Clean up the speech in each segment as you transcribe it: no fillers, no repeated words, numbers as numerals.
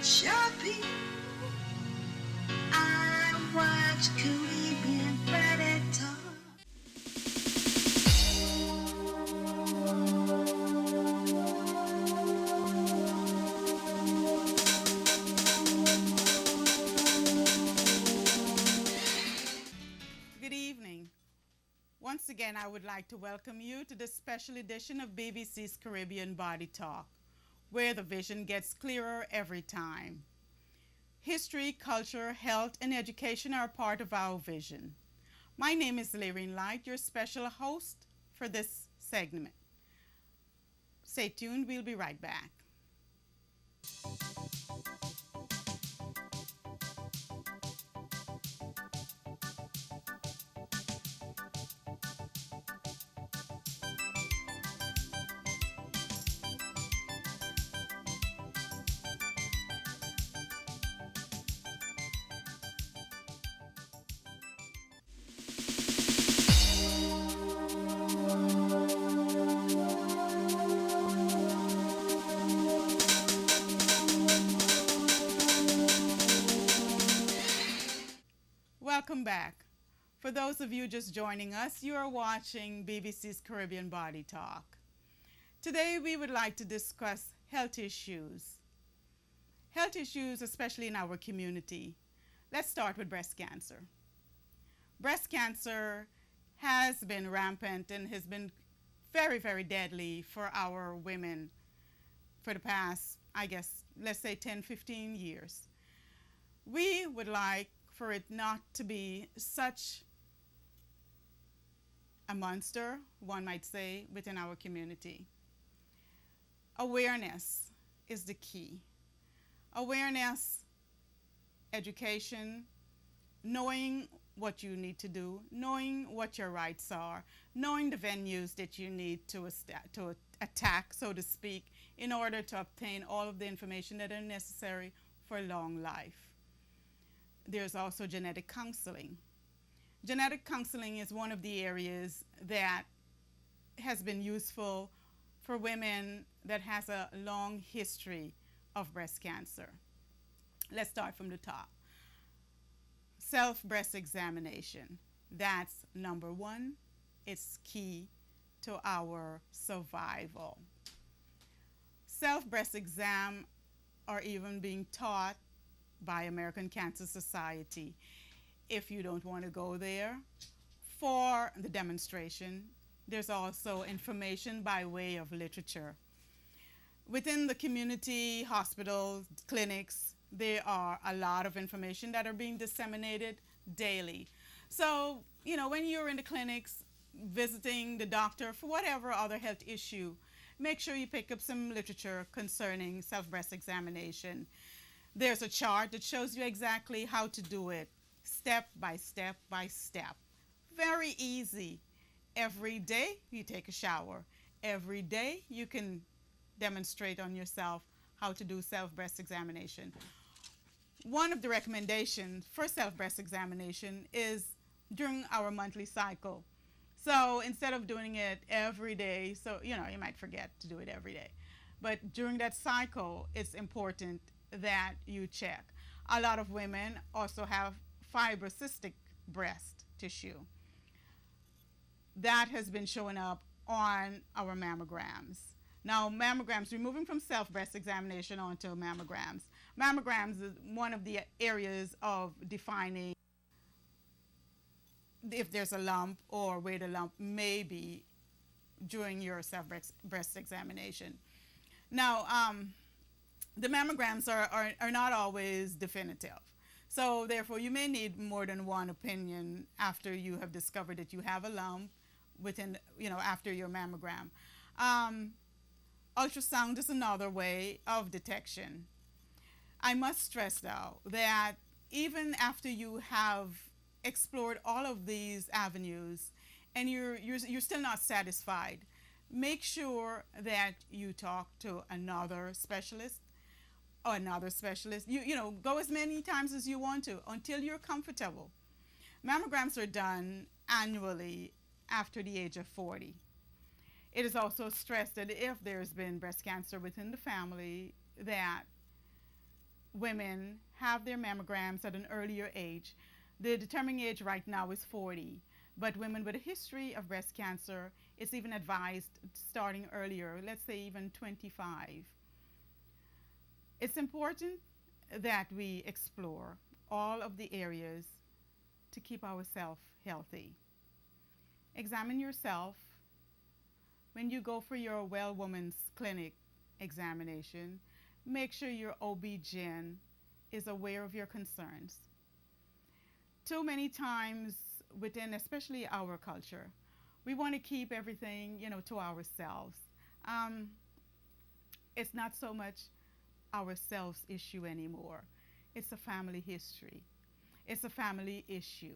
shopping. I watch Caribbean Predator. Good evening. Once again, I would like to welcome you to this special edition of BVC's Caribbean Body Talk, where the vision gets clearer every time. History, culture, health, and education are a part of our vision. My name is Laereen, Lloyd, your special host for this segment. Stay tuned, we'll be right back. Welcome back. For those of you just joining us, you are watching BVC's Caribbean Body Talk. Today we would like to discuss health issues. Health issues, especially in our community. Let's start with breast cancer. Breast cancer has been rampant and has been very, very deadly for our women for the past, I guess, let's say 10, 15 years. We would like for it not to be such a monster, one might say, within our community. Awareness is the key. Awareness, education, knowing what you need to do, knowing what your rights are, knowing the venues that you need to attack, so to speak, in order to obtain all of the information that are necessary for long life. There's also genetic counseling. Genetic counseling is one of the areas that has been useful for women that has a long history of breast cancer. Let's start from the top. Self-breast examination. That's number one. It's key to our survival. Self-breast exam are even being taught by American Cancer Society. If you don't want to go there for the demonstration, there's also information by way of literature. Within the community, hospitals, clinics, there are a lot of information that are being disseminated daily. So, when you're in the clinics visiting the doctor for whatever other health issue, make sure you pick up some literature concerning self-breast examination. There's a chart that shows you exactly how to do it, step by step by step. Very easy. Every day you take a shower. Every day you can demonstrate on yourself how to do self-breast examination. One of the recommendations for self-breast examination is during our monthly cycle. So instead of doing it every day, you might forget to do it every day. But during that cycle, it's important that you check. A lot of women also have fibrocystic breast tissue. That has been showing up on our mammograms. Now, mammograms, we're moving from self-breast examination onto mammograms. Mammograms is one of the areas of defining if there's a lump or where the lump may be during your self-breast examination. Now, the mammograms are not always definitive. So therefore, you may need more than one opinion after you have discovered that you have a lump after your mammogram. Ultrasound is another way of detection. I must stress, though, that even after you have explored all of these avenues and you're still not satisfied, make sure that you talk to another specialist or another specialist. Go as many times as you want to until you're comfortable. Mammograms are done annually after the age of 40. It is also stressed that if there's been breast cancer within the family, that women have their mammograms at an earlier age. The determining age right now is 40, but women with a history of breast cancer, it's even advised starting earlier, let's say even 25. It's important that we explore all of the areas to keep ourselves healthy. Examine yourself. When you go for your well woman's clinic examination, make sure your OB-GYN is aware of your concerns. Too many times within, especially our culture, we want to keep everything, to ourselves. It's not so much ourselves issue anymore. It's a family history. It's a family issue.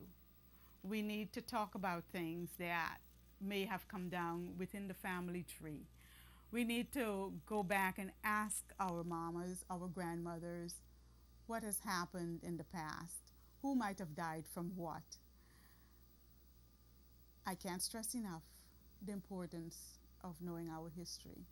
We need to talk about things that may have come down within the family tree. We need to go back and ask our mamas, our grandmothers, what has happened in the past, who might have died from what. I can't stress enough the importance of knowing our history.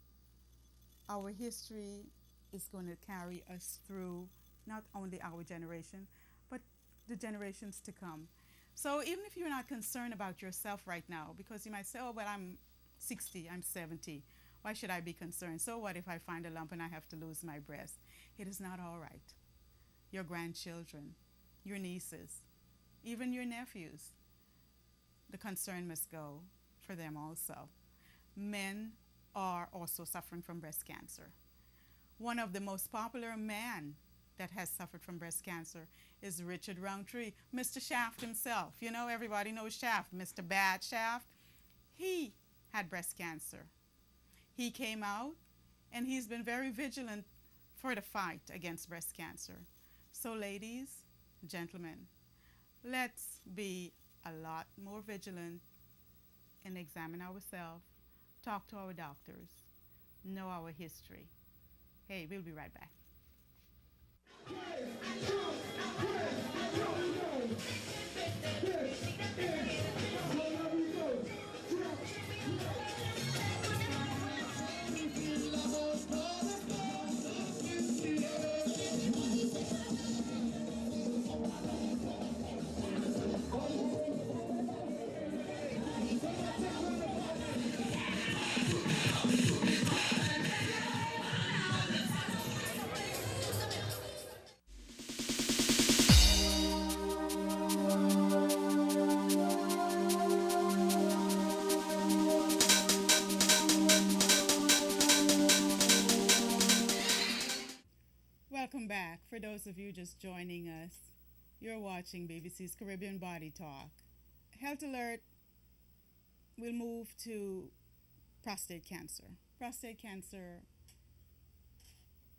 Our history is going to carry us through not only our generation, but the generations to come. So even if you're not concerned about yourself right now, because you might say, oh, well, I'm 60, I'm 70. Why should I be concerned? So what if I find a lump and I have to lose my breast? It is not all right. Your grandchildren, your nieces, even your nephews, the concern must go for them also. Men are also suffering from breast cancer. One of the most popular men that has suffered from breast cancer is Richard Roundtree, Mr. Shaft himself. Everybody knows Shaft, Mr. Bad Shaft. He had breast cancer. He came out and he's been very vigilant for the fight against breast cancer. So ladies, gentlemen, let's be a lot more vigilant and examine ourselves, talk to our doctors, know our history. Hey, we'll be right back. Welcome back. For those of you just joining us, you're watching BVC's Caribbean Body Talk. Health Alert will move to prostate cancer. Prostate cancer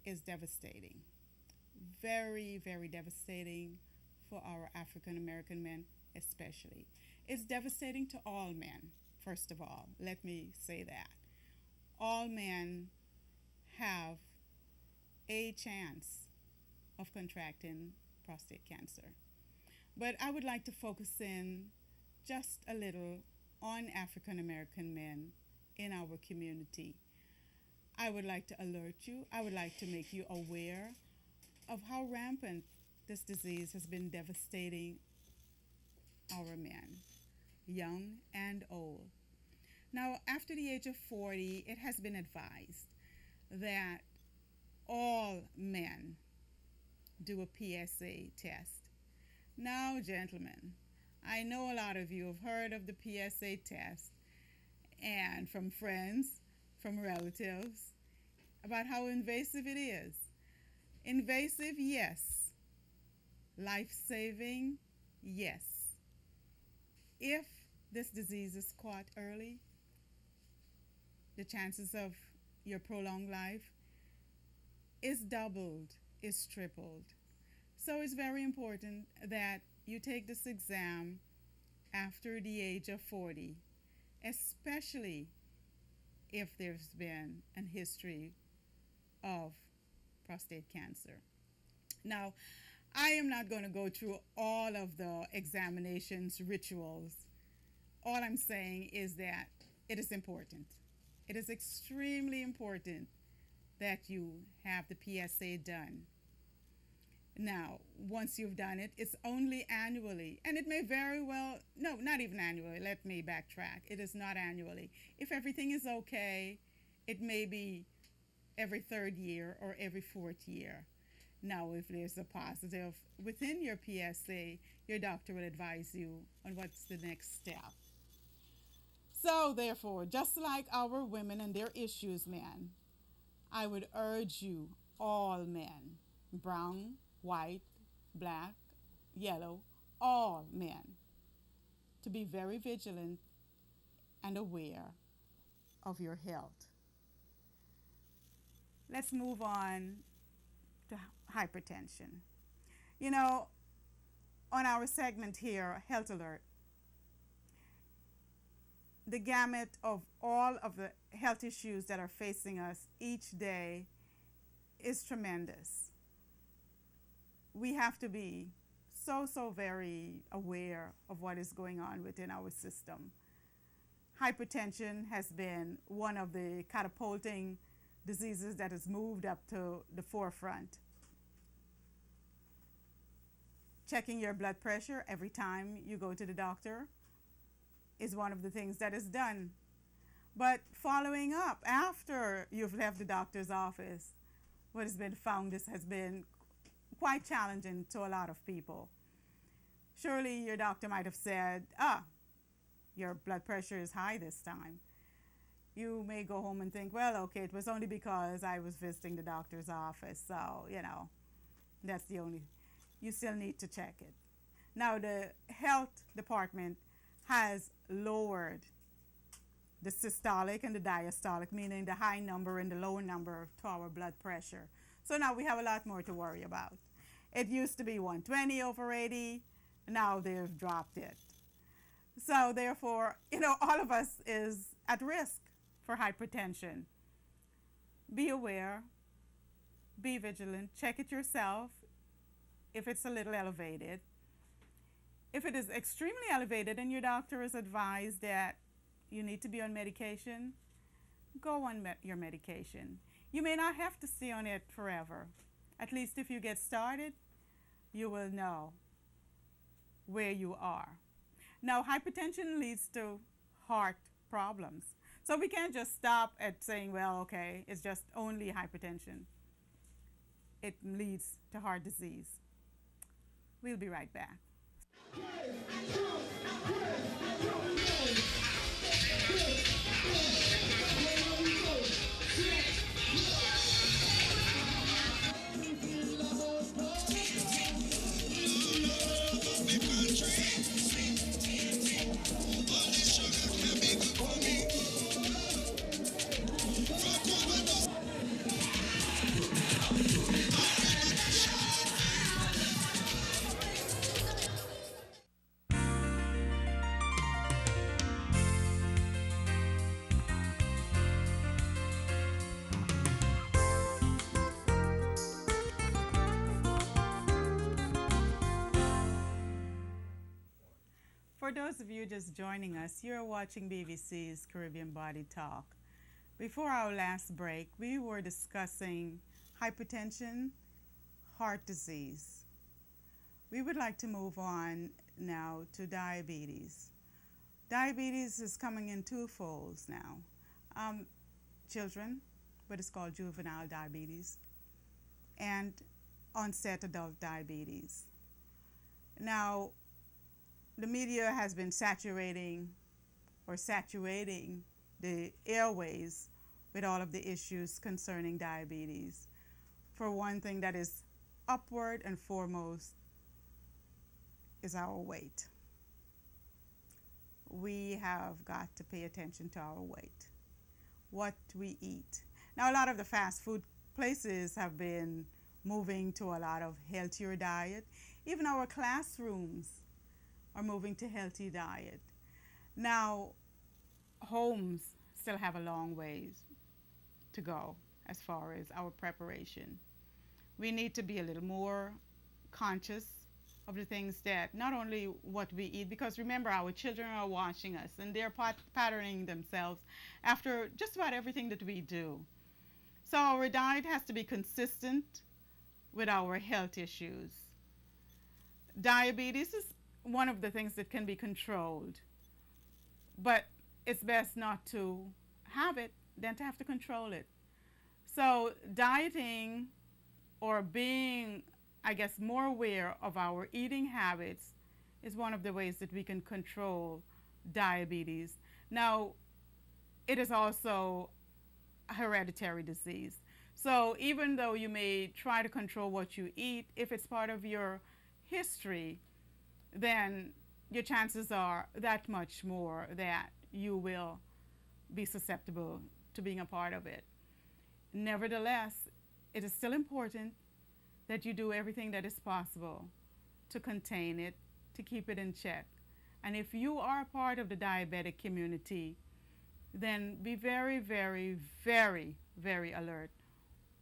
is devastating. Very, very devastating for our African American men especially. It's devastating to all men, first of all. Let me say that. All men have a chance of contracting prostate cancer. But I would like to focus in just a little on African American men in our community. I would like to alert you, I would like to make you aware of how rampant this disease has been devastating our men, young and old. Now, after the age of 40, it has been advised that all men do a PSA test. Now, gentlemen, I know a lot of you have heard of the PSA test and from friends, from relatives, about how invasive it is. Invasive, yes. Life-saving, yes. If this disease is caught early, the chances of your prolonged life is doubled, is tripled. So it's very important that you take this exam after the age of 40, especially if there's been a history of prostate cancer. Now, I am not going to go through all of the examinations rituals. All I'm saying is that it is important. It is extremely important that you have the PSA done. Now, once you've done it, it's only annually, and it may very well, no, not even annually. Let me backtrack. It is not annually. If everything is okay, it may be every third year or every fourth year. Now, if there's a positive within your PSA, your doctor will advise you on what's the next step. So, therefore, just like our women and their issues, men, I would urge you, all men, brown, white, black, yellow, all men, to be very vigilant and aware of your health. Let's move on to hypertension. You know, on our segment here, Health Alert, the gamut of all of the health issues that are facing us each day is tremendous. We have to be so very aware of what is going on within our system. Hypertension has been one of the catapulting diseases that has moved up to the forefront. Checking your blood pressure every time you go to the doctor is one of the things that is done. But following up after you've left the doctor's office, what has been found has been quite challenging to a lot of people. Surely your doctor might have said, your blood pressure is high this time. You may go home and think, well, okay, it was only because I was visiting the doctor's office, so, that's the only, you still need to check it. Now, the health department has lowered the systolic and the diastolic, meaning the high number and the low number to our blood pressure. So now we have a lot more to worry about. It used to be 120/80, now they've dropped it. So therefore, all of us is at risk for hypertension. Be aware, be vigilant, check it yourself if it's a little elevated. If it is extremely elevated and your doctor is advised that you need to be on medication, go on your medication. You may not have to stay on it forever. At least if you get started, you will know where you are. Now, hypertension leads to heart problems. So we can't just stop at saying, well, okay, it's just only hypertension. It leads to heart disease. We'll be right back. For those of you just joining us, you're watching BVC's Caribbean Body Talk. Before our last break, we were discussing hypertension, heart disease. We would like to move on now to diabetes. Diabetes is coming in two folds now. Children, what is called juvenile diabetes, and onset adult diabetes. Now, the media has been saturating the airways with all of the issues concerning diabetes. For one thing that is upward and foremost is our weight. We have got to pay attention to our weight, what we eat. Now, a lot of the fast food places have been moving to a lot of healthier diet. Even our classrooms are moving to healthy diet. Now, homes still have a long ways to go as far as our preparation. We need to be a little more conscious of the things that, not only what we eat, because remember, our children are watching us and they're patterning themselves after just about everything that we do. So our diet has to be consistent with our health issues. Diabetes is one of the things that can be controlled, but it's best not to have it than to have to control it. So dieting, or being, I guess, more aware of our eating habits, is one of the ways that we can control diabetes. Now, it is also a hereditary disease. So even though you may try to control what you eat, if it's part of your history, then your chances are that much more that you will be susceptible to being a part of it. Nevertheless, it is still important that you do everything that is possible to contain it, to keep it in check. And if you are a part of the diabetic community, then be very, very, very, very alert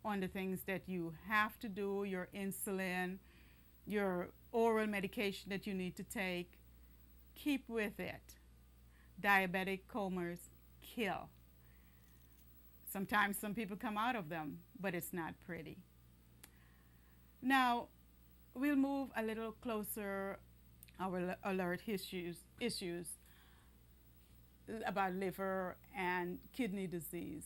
on the things that you have to do, your insulin, your oral medication that you need to take. Keep with it. Diabetic comas kill. Sometimes some people come out of them, but it's not pretty. Now, we'll move a little closer our alert issues about liver and kidney disease.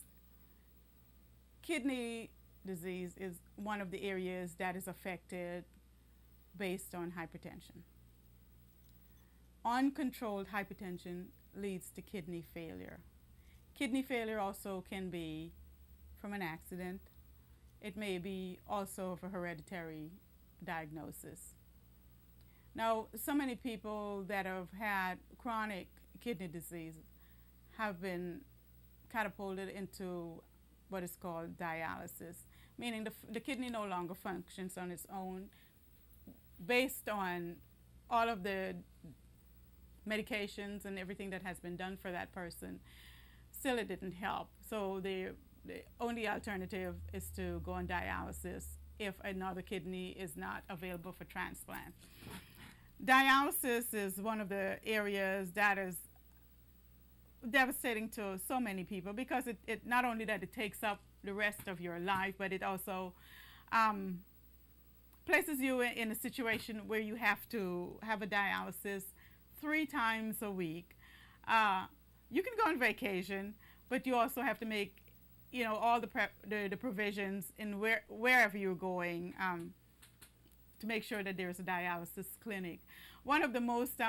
Kidney disease is one of the areas that is affected based on hypertension. Uncontrolled hypertension leads to kidney failure. Kidney failure also can be from an accident. It may be also of a hereditary diagnosis. Now, so many people that have had chronic kidney disease have been catapulted into what is called dialysis, meaning the kidney no longer functions on its own based on all of the medications and everything that has been done for that person. Still, it didn't help. So the only alternative is to go on dialysis if another kidney is not available for transplant. Dialysis is one of the areas that is devastating to so many people, because it not only that it takes up the rest of your life, but it also places you in a situation where you have to have a dialysis 3 times a week. You can go on vacation, but you also have to make, all the provisions in wherever you're going to make sure that there's a dialysis clinic. One of the most,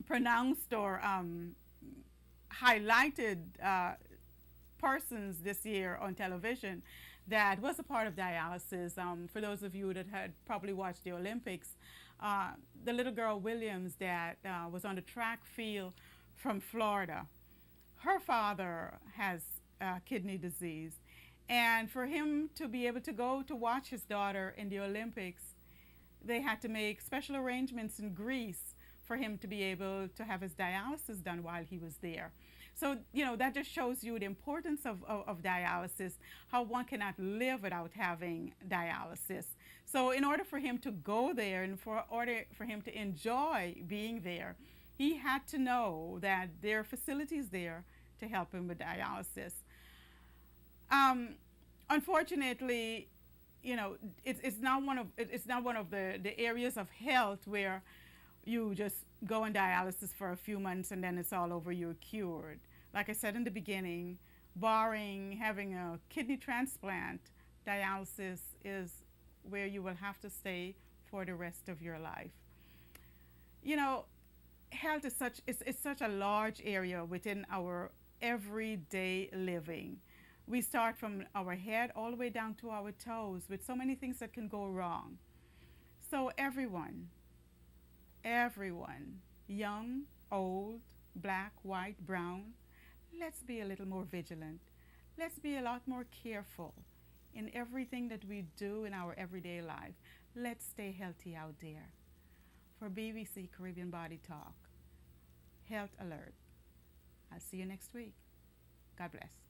pronounced or highlighted persons this year on television that was a part of dialysis, for those of you that had probably watched the Olympics, the little girl Williams that was on the track field from Florida. Her father has kidney disease, and for him to be able to go to watch his daughter in the Olympics, they had to make special arrangements in Greece for him to be able to have his dialysis done while he was there. So, that just shows you the importance of dialysis, how one cannot live without having dialysis. So in order for him to go there and for order for him to enjoy being there, he had to know that there are facilities there to help him with dialysis. Unfortunately, it's not one of the areas of health where you just go on dialysis for a few months and then it's all over, you're cured. Like I said in the beginning, barring having a kidney transplant, dialysis is where you will have to stay for the rest of your life. Health is such a large area within our everyday living. We start from our head all the way down to our toes with so many things that can go wrong. So everyone, young, old, black, white, brown, let's be a little more vigilant. Let's be a lot more careful in everything that we do in our everyday life. Let's stay healthy out there. For BVC Caribbean Body Talk, Health Alert. I'll see you next week. God bless.